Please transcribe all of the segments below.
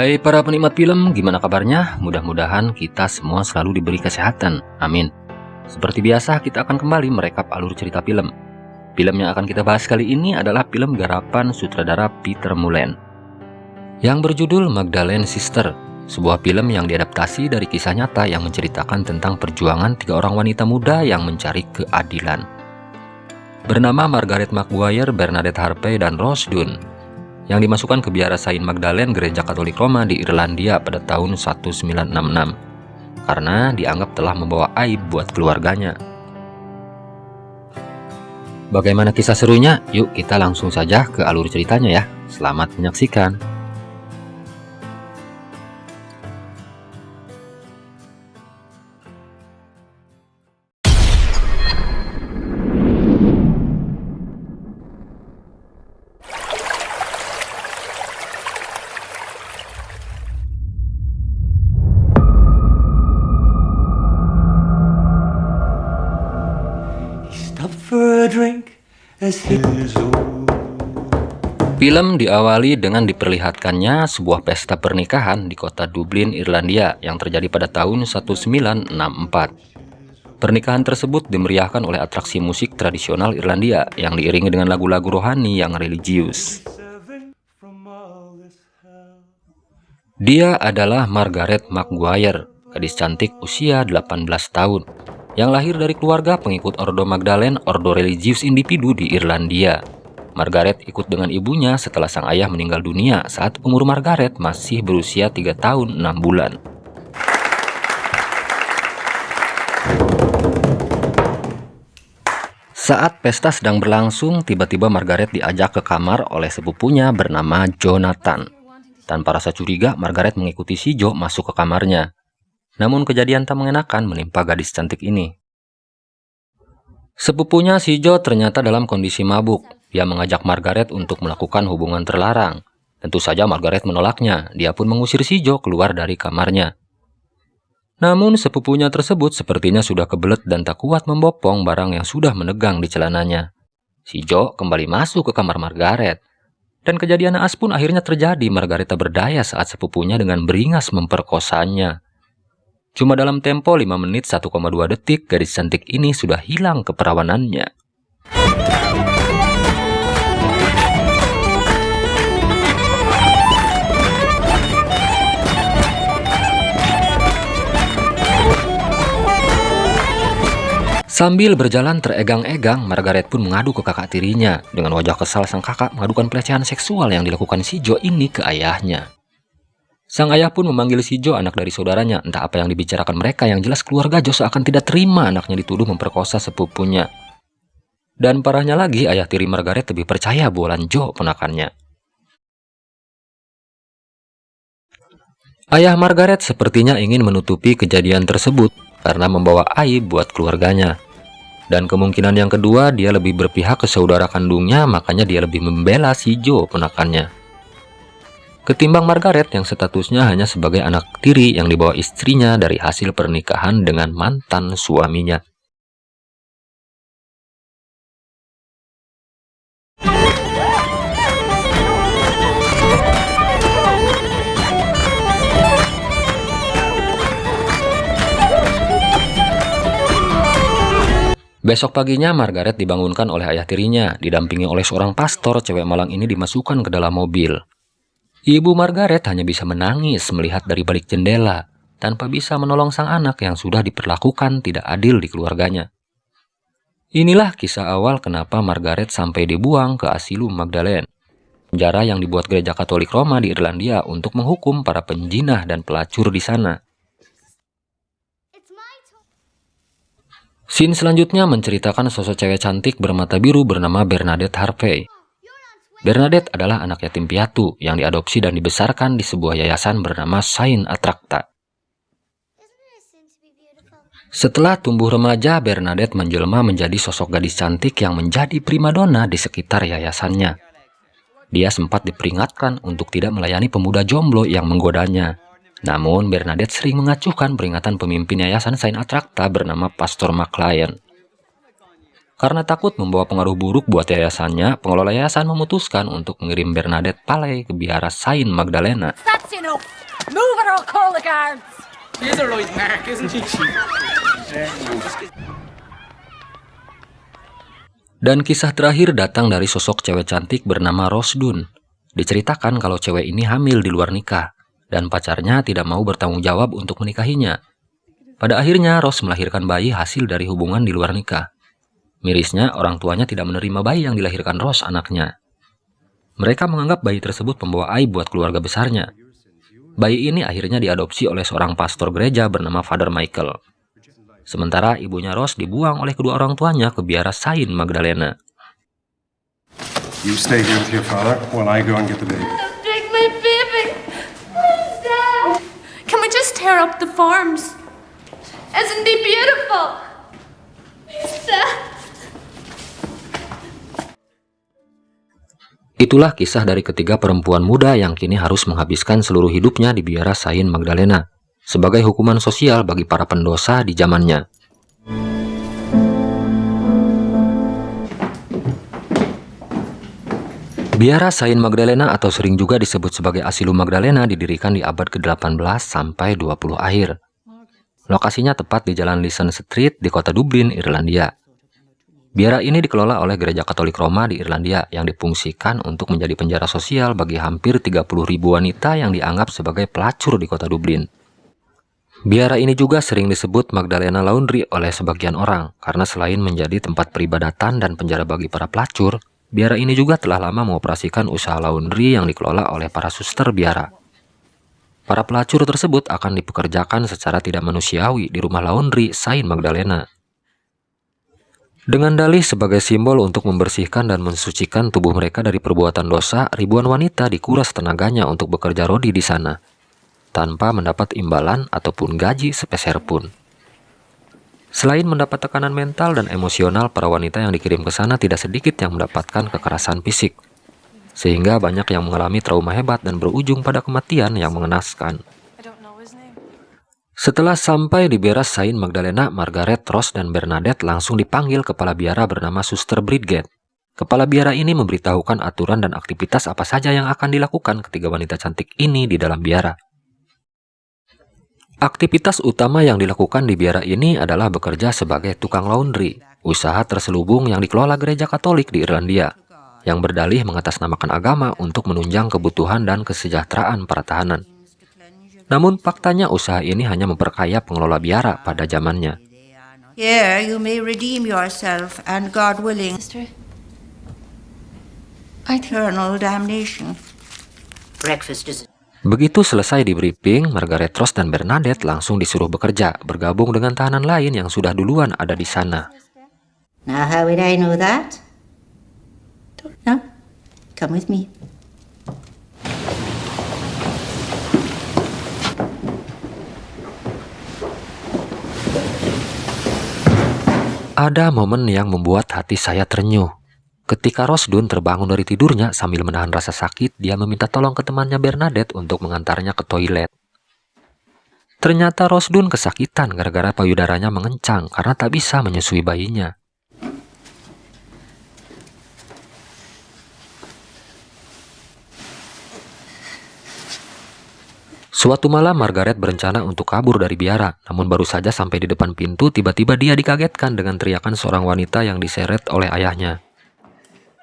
Hai para penikmat film, gimana kabarnya? Mudah-mudahan kita semua selalu diberi kesehatan, amin. Seperti biasa, kita akan kembali merekap alur cerita film. Film yang akan kita bahas kali ini adalah film garapan sutradara Peter Mullen yang berjudul Magdalene Sister, sebuah film yang diadaptasi dari kisah nyata yang menceritakan tentang perjuangan 3 orang wanita muda yang mencari keadilan. Bernama Margaret Maguire, Bernadette Harpey, dan Rose Dunn, yang dimasukkan ke biara Saint Magdalene Gereja Katolik Roma di Irlandia pada tahun 1966 karena dianggap telah membawa aib buat keluarganya. Bagaimana kisah serunya? Yuk kita langsung saja ke alur ceritanya ya. Selamat menyaksikan. Film diawali dengan diperlihatkannya sebuah pesta pernikahan di kota Dublin, Irlandia yang terjadi pada tahun 1964. Pernikahan tersebut dimeriahkan oleh atraksi musik tradisional Irlandia yang diiringi dengan lagu-lagu rohani yang religius. Dia adalah Margaret Maguire, gadis cantik usia 18 tahun, yang lahir dari keluarga pengikut Ordo Magdalene, ordo religius individu di Irlandia. Margaret ikut dengan ibunya setelah sang ayah meninggal dunia saat umur Margaret masih berusia 3 tahun 6 bulan. Saat pesta sedang berlangsung, tiba-tiba Margaret diajak ke kamar oleh sepupunya bernama Jonathan. Tanpa rasa curiga, Margaret mengikuti si Jo masuk ke kamarnya. Namun kejadian tak mengenakan menimpa gadis cantik ini. Sepupunya si Jo ternyata dalam kondisi mabuk. Dia mengajak Margaret untuk melakukan hubungan terlarang. Tentu saja Margaret menolaknya. Dia pun mengusir si Jo keluar dari kamarnya. Namun sepupunya tersebut sepertinya sudah kebelet dan tak kuat membopong barang yang sudah menegang di celananya. Si Jo kembali masuk ke kamar Margaret. Dan kejadian naas pun akhirnya terjadi. Margaret tak berdaya saat sepupunya dengan beringas memperkosanya. Cuma dalam tempo 5 menit 1,2 detik, gadis cantik ini sudah hilang keperawanannya. Sambil berjalan teregang-egang, Margaret pun mengadu ke kakak tirinya. Dengan wajah kesal, sang kakak mengadukan pelecehan seksual yang dilakukan si Jo ini ke ayahnya. Sang ayah pun memanggil si Jo, anak dari saudaranya. Entah apa yang dibicarakan mereka, yang jelas keluarga Jo seakan tidak terima anaknya dituduh memperkosa sepupunya. Dan parahnya lagi, ayah tiri Margaret lebih percaya bualan Jo ponakannya. Ayah Margaret sepertinya ingin menutupi kejadian tersebut karena membawa aib buat keluarganya. Dan kemungkinan yang kedua, dia lebih berpihak ke saudara kandungnya, makanya dia lebih membela si Jo ponakannya ketimbang Margaret yang statusnya hanya sebagai anak tiri yang dibawa istrinya dari hasil pernikahan dengan mantan suaminya. Besok paginya Margaret dibangunkan oleh ayah tirinya, didampingi oleh seorang pastor. Cewek malang ini dimasukkan ke dalam mobil. Ibu Margaret hanya bisa menangis melihat dari balik jendela, tanpa bisa menolong sang anak yang sudah diperlakukan tidak adil di keluarganya. Inilah kisah awal kenapa Margaret sampai dibuang ke Asylum Magdalene. penjara yang dibuat Gereja Katolik Roma di Irlandia untuk menghukum para penjinah dan pelacur di sana. Scene selanjutnya menceritakan sosok cewek cantik bermata biru bernama Bernadette Harvey. Bernadette adalah anak yatim piatu yang diadopsi dan dibesarkan di sebuah yayasan bernama Saint Attracta. Setelah tumbuh remaja, Bernadette menjelma menjadi sosok gadis cantik yang menjadi primadona di sekitar yayasannya. Dia sempat diperingatkan untuk tidak melayani pemuda jomblo yang menggodanya. Namun, Bernadette sering mengacuhkan peringatan pemimpin yayasan Saint Attracta bernama Pastor McLean. Karena takut membawa pengaruh buruk buat yayasannya, pengelola yayasan memutuskan untuk mengirim Bernadette Paley ke biara Saint Magdalena. Dan kisah terakhir datang dari sosok cewek cantik bernama Rose Dunn. Diceritakan kalau cewek ini hamil di luar nikah, dan pacarnya tidak mau bertanggung jawab untuk menikahinya. Pada akhirnya, Rose melahirkan bayi hasil dari hubungan di luar nikah. Mirisnya, orang tuanya tidak menerima bayi yang dilahirkan Rose anaknya. Mereka menganggap bayi tersebut pembawa aib buat keluarga besarnya. Bayi ini akhirnya diadopsi oleh seorang pastor gereja bernama Father Michael. Sementara ibunya Rose dibuang oleh kedua orang tuanya ke biara Saint Magdalena. You stay here with your father while I go and get the baby. Don't take my baby. Please, Dad. Can we just tear up the farms? Isn't he beautiful? Please, Dad. Itulah kisah dari ketiga perempuan muda yang kini harus menghabiskan seluruh hidupnya di biara Saint Magdalena sebagai hukuman sosial bagi para pendosa di zamannya. Biara Saint Magdalena atau sering juga disebut sebagai Asylum Magdalena didirikan di abad ke-18 sampai 20 akhir. Lokasinya tepat di Jalan Leeson Street di kota Dublin, Irlandia. Biara ini dikelola oleh Gereja Katolik Roma di Irlandia yang difungsikan untuk menjadi penjara sosial bagi hampir 30.000 wanita yang dianggap sebagai pelacur di kota Dublin. Biara ini juga sering disebut Magdalena Laundry oleh sebagian orang, karena selain menjadi tempat peribadatan dan penjara bagi para pelacur, biara ini juga telah lama mengoperasikan usaha laundry yang dikelola oleh para suster biara. Para pelacur tersebut akan dipekerjakan secara tidak manusiawi di rumah laundry Saint Magdalena. Dengan dalih sebagai simbol untuk membersihkan dan mensucikan tubuh mereka dari perbuatan dosa, ribuan wanita dikuras tenaganya untuk bekerja rodi di sana, tanpa mendapat imbalan ataupun gaji sepeser pun. Selain mendapat tekanan mental dan emosional, para wanita yang dikirim ke sana tidak sedikit yang mendapatkan kekerasan fisik, sehingga banyak yang mengalami trauma hebat dan berujung pada kematian yang mengenaskan. Setelah sampai di biara Saint Magdalena, Margaret, Rose, dan Bernadette langsung dipanggil kepala biara bernama Suster Bridget. Kepala biara ini memberitahukan aturan dan aktivitas apa saja yang akan dilakukan ketiga wanita cantik ini di dalam biara. Aktivitas utama yang dilakukan di biara ini adalah bekerja sebagai tukang laundry, usaha terselubung yang dikelola Gereja Katolik di Irlandia, yang berdalih mengatasnamakan agama untuk menunjang kebutuhan dan kesejahteraan para tahanan. Namun faktanya usaha ini hanya memperkaya pengelola biara pada zamannya. Here you may redeem yourself and God willing, Sister, eternal damnation. Breakfast is... Begitu selesai di briefing, Margaret, Rose, dan Bernadette langsung disuruh bekerja, bergabung dengan tahanan lain yang sudah duluan ada di sana. Now how would I know that? No? Come with me. Ada momen yang membuat hati saya terenyuh. Ketika Rose Dunn terbangun dari tidurnya sambil menahan rasa sakit, dia meminta tolong ke temannya Bernadette untuk mengantarnya ke toilet. Ternyata Rose Dunn kesakitan gara-gara payudaranya mengencang karena tak bisa menyusui bayinya. Suatu malam Margaret berencana untuk kabur dari biara, namun baru saja sampai di depan pintu tiba-tiba dia dikagetkan dengan teriakan seorang wanita yang diseret oleh ayahnya.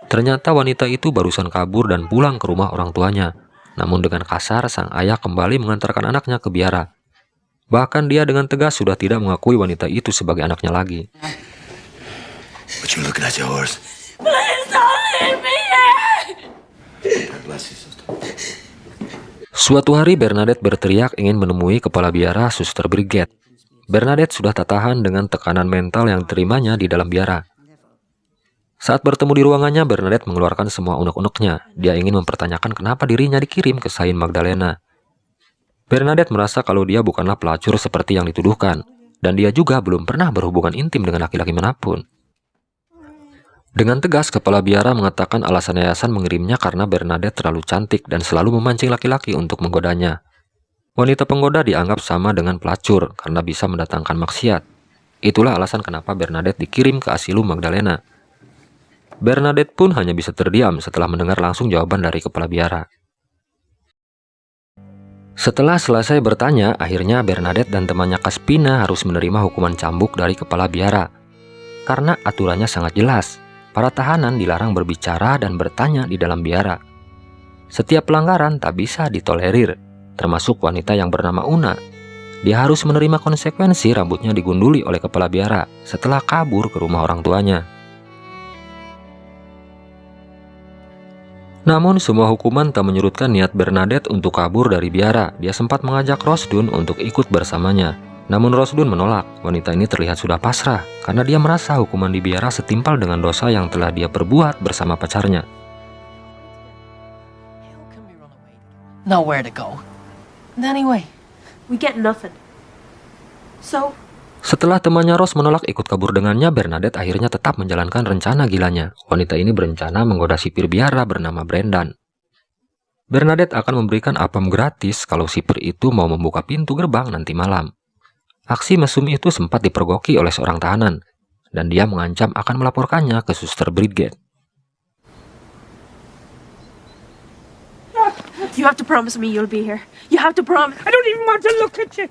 Ternyata wanita itu barusan kabur dan pulang ke rumah orang tuanya. Namun dengan kasar sang ayah kembali mengantarkan anaknya ke biara. Bahkan dia dengan tegas sudah tidak mengakui wanita itu sebagai anaknya lagi. What you looking at, your horse? please don't leave me here. Suatu hari Bernadette berteriak ingin menemui kepala biara Suster Brigade. Bernadette sudah tak tahan dengan tekanan mental yang terimanya di dalam biara. Saat bertemu di ruangannya, Bernadette mengeluarkan semua unek-uneknya. Dia ingin mempertanyakan kenapa dirinya dikirim ke Saint Magdalena. Bernadette merasa kalau dia bukanlah pelacur seperti yang dituduhkan, dan dia juga belum pernah berhubungan intim dengan laki-laki manapun. Dengan tegas, kepala biara mengatakan alasan yayasan mengirimnya karena Bernadette terlalu cantik dan selalu memancing laki-laki untuk menggodanya. Wanita penggoda dianggap sama dengan pelacur karena bisa mendatangkan maksiat. Itulah alasan kenapa Bernadette dikirim ke Asylum Magdalena. Bernadette pun hanya bisa terdiam setelah mendengar langsung jawaban dari kepala biara. Setelah selesai bertanya, akhirnya Bernadette dan temannya Caspina harus menerima hukuman cambuk dari kepala biara. Karena aturannya sangat jelas, para tahanan dilarang berbicara dan bertanya di dalam biara. Setiap pelanggaran tak bisa ditolerir, termasuk wanita yang bernama Una. Dia harus menerima konsekuensi rambutnya digunduli oleh kepala biara setelah kabur ke rumah orang tuanya. Namun semua hukuman tak menyurutkan niat Bernadette untuk kabur dari biara. Dia sempat mengajak Rosdun untuk ikut bersamanya. Namun Rosdun menolak. Wanita ini terlihat sudah pasrah karena dia merasa hukuman di biara setimpal dengan dosa yang telah dia perbuat bersama pacarnya. Nowhere to go. And anyway, We get nothing. So, Setelah temannya Rose menolak ikut kabur dengannya, Bernadette akhirnya tetap menjalankan rencana gilanya. Wanita ini berencana menggoda sipir biara bernama Brendan. Bernadette akan memberikan apem gratis kalau sipir itu mau membuka pintu gerbang nanti malam. Aksi mesum itu sempat dipergoki oleh seorang tahanan, dan dia mengancam akan melaporkannya ke Suster Brigade. you have to promise me you'll be here. You have to promise. I don't even want to look at you.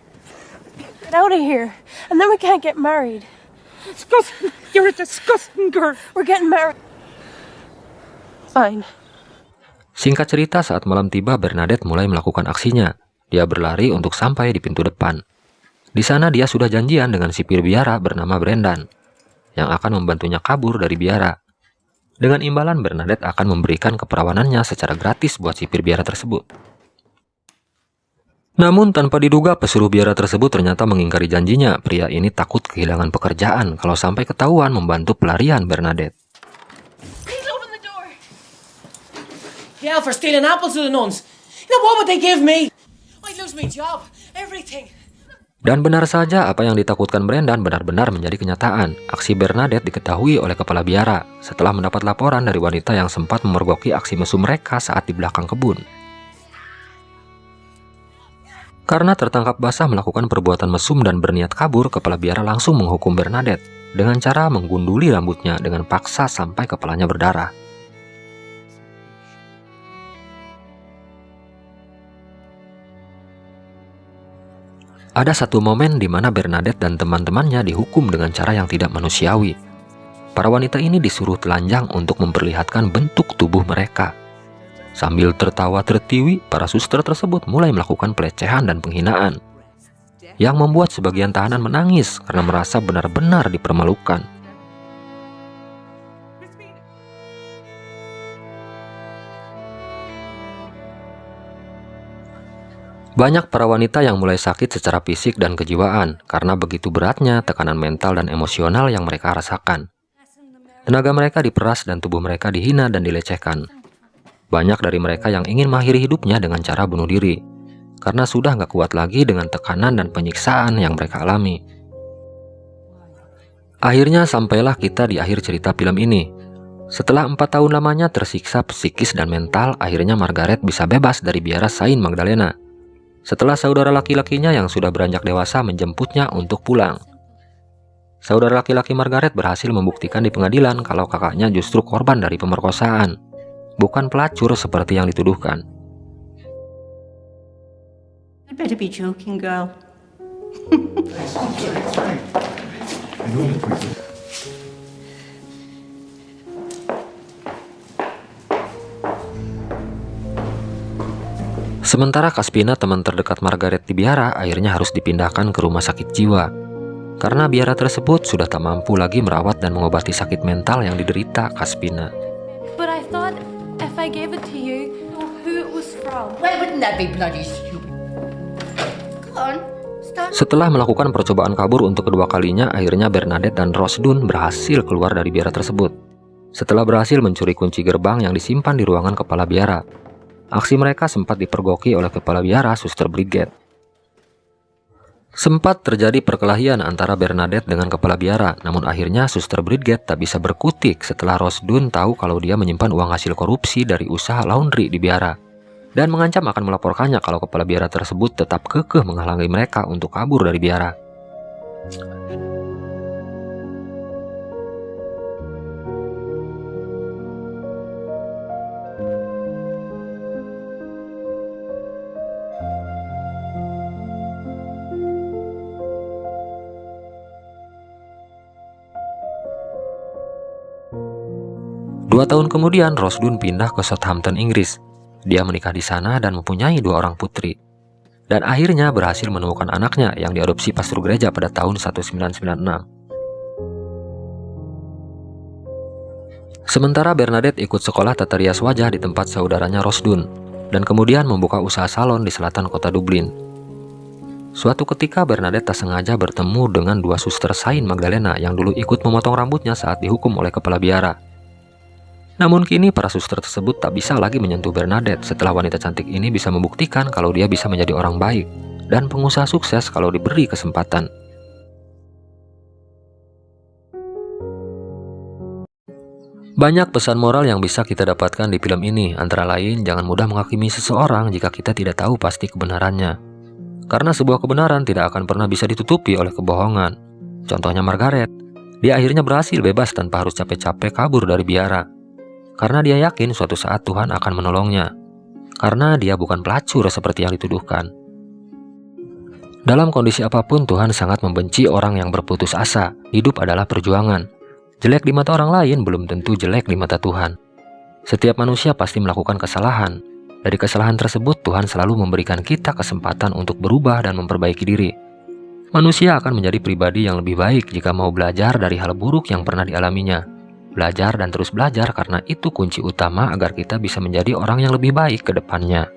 Get out of here, and then we can't get married. Disgusting. You're a disgusting girl. We're getting married. Fine. Singkat cerita, saat malam tiba, Bernadette mulai melakukan aksinya. Dia berlari untuk sampai di pintu depan. Di sana dia sudah janjian dengan sipir biara bernama Brendan, yang akan membantunya kabur dari biara. Dengan imbalan, Bernadette akan memberikan keperawanannya secara gratis buat sipir biara tersebut. Namun tanpa diduga, pesuruh biara tersebut ternyata mengingkari janjinya. Pria ini takut kehilangan pekerjaan kalau sampai ketahuan membantu pelarian Bernadette. Please open the door. yeah, for stealing apples to the nuns. You know, what would they give me? I'd lose my job, everything. Dan benar saja, apa yang ditakutkan Brendan benar-benar menjadi kenyataan. Aksi Bernadette diketahui oleh kepala biara setelah mendapat laporan dari wanita yang sempat memergoki aksi mesum mereka saat di belakang kebun. Karena tertangkap basah melakukan perbuatan mesum dan berniat kabur, kepala biara langsung menghukum Bernadette dengan cara menggunduli rambutnya dengan paksa sampai kepalanya berdarah. Ada satu momen di mana Bernadette dan teman-temannya dihukum dengan cara yang tidak manusiawi. Para wanita ini disuruh telanjang untuk memperlihatkan bentuk tubuh mereka. Sambil tertawa tertiwi, para suster tersebut mulai melakukan pelecehan dan penghinaan, yang membuat sebagian tahanan menangis karena merasa benar-benar dipermalukan. Banyak para wanita yang mulai sakit secara fisik dan kejiwaan karena begitu beratnya tekanan mental dan emosional yang mereka rasakan. Tenaga mereka diperas dan tubuh mereka dihina dan dilecehkan. Banyak dari mereka yang ingin mengakhiri hidupnya dengan cara bunuh diri, karena sudah nggak kuat lagi dengan tekanan dan penyiksaan yang mereka alami. Akhirnya sampailah kita di akhir cerita film ini. Setelah 4 tahun lamanya tersiksa psikis dan mental, akhirnya Margaret bisa bebas dari biara Saint Magdalena. Setelah saudara laki-lakinya yang sudah beranjak dewasa menjemputnya untuk pulang. Saudara laki-laki Margaret berhasil membuktikan di pengadilan kalau kakaknya justru korban dari pemerkosaan, bukan pelacur seperti yang dituduhkan. You'd better be joking, girl. Sementara Caspina, teman terdekat Margaret di biara, akhirnya harus dipindahkan ke rumah sakit jiwa. Karena biara tersebut sudah tak mampu lagi merawat dan mengobati sakit mental yang diderita Caspina. But I thought if I gave it to you, who it was from. Well, wouldn't that be bloody stupid? Go on. Start. Setelah melakukan percobaan kabur untuk kedua kalinya, akhirnya Bernadette dan Rose Dunn berhasil keluar dari biara tersebut. Setelah berhasil mencuri kunci gerbang yang disimpan di ruangan kepala biara, aksi mereka sempat dipergoki oleh kepala biara, Suster Bridget. Sempat terjadi perkelahian antara Bernadette dengan kepala biara, namun akhirnya Suster Bridget tak bisa berkutik setelah Rose Dunn tahu kalau dia menyimpan uang hasil korupsi dari usaha laundry di biara, dan mengancam akan melaporkannya kalau kepala biara tersebut tetap kekeh menghalangi mereka untuk kabur dari biara. Dua tahun kemudian, Rose Dunn pindah ke Southampton, Inggris. Dia menikah di sana dan mempunyai 2 orang putri. Dan akhirnya berhasil menemukan anaknya yang diadopsi pastor gereja pada tahun 1996. Sementara Bernadette ikut sekolah tata rias wajah di tempat saudaranya Rose Dunn, dan kemudian membuka usaha salon di selatan kota Dublin. Suatu ketika Bernadette tak sengaja bertemu dengan 2 suster Saint Magdalena yang dulu ikut memotong rambutnya saat dihukum oleh kepala biara. Namun kini para suster tersebut tak bisa lagi menyentuh Bernadette setelah wanita cantik ini bisa membuktikan kalau dia bisa menjadi orang baik dan pengusaha sukses kalau diberi kesempatan. Banyak pesan moral yang bisa kita dapatkan di film ini, antara lain jangan mudah menghakimi seseorang jika kita tidak tahu pasti kebenarannya. Karena sebuah kebenaran tidak akan pernah bisa ditutupi oleh kebohongan. Contohnya Margaret, dia akhirnya berhasil bebas tanpa harus capek-capek kabur dari biara. Karena dia yakin suatu saat Tuhan akan menolongnya. Karena dia bukan pelacur seperti yang dituduhkan. Dalam kondisi apapun, Tuhan sangat membenci orang yang berputus asa. Hidup adalah perjuangan. Jelek di mata orang lain belum tentu jelek di mata Tuhan. Setiap manusia pasti melakukan kesalahan. Dari kesalahan tersebut, Tuhan selalu memberikan kita kesempatan untuk berubah dan memperbaiki diri. Manusia akan menjadi pribadi yang lebih baik jika mau belajar dari hal buruk yang pernah dialaminya. Belajar dan terus belajar karena itu kunci utama agar kita bisa menjadi orang yang lebih baik ke depannya.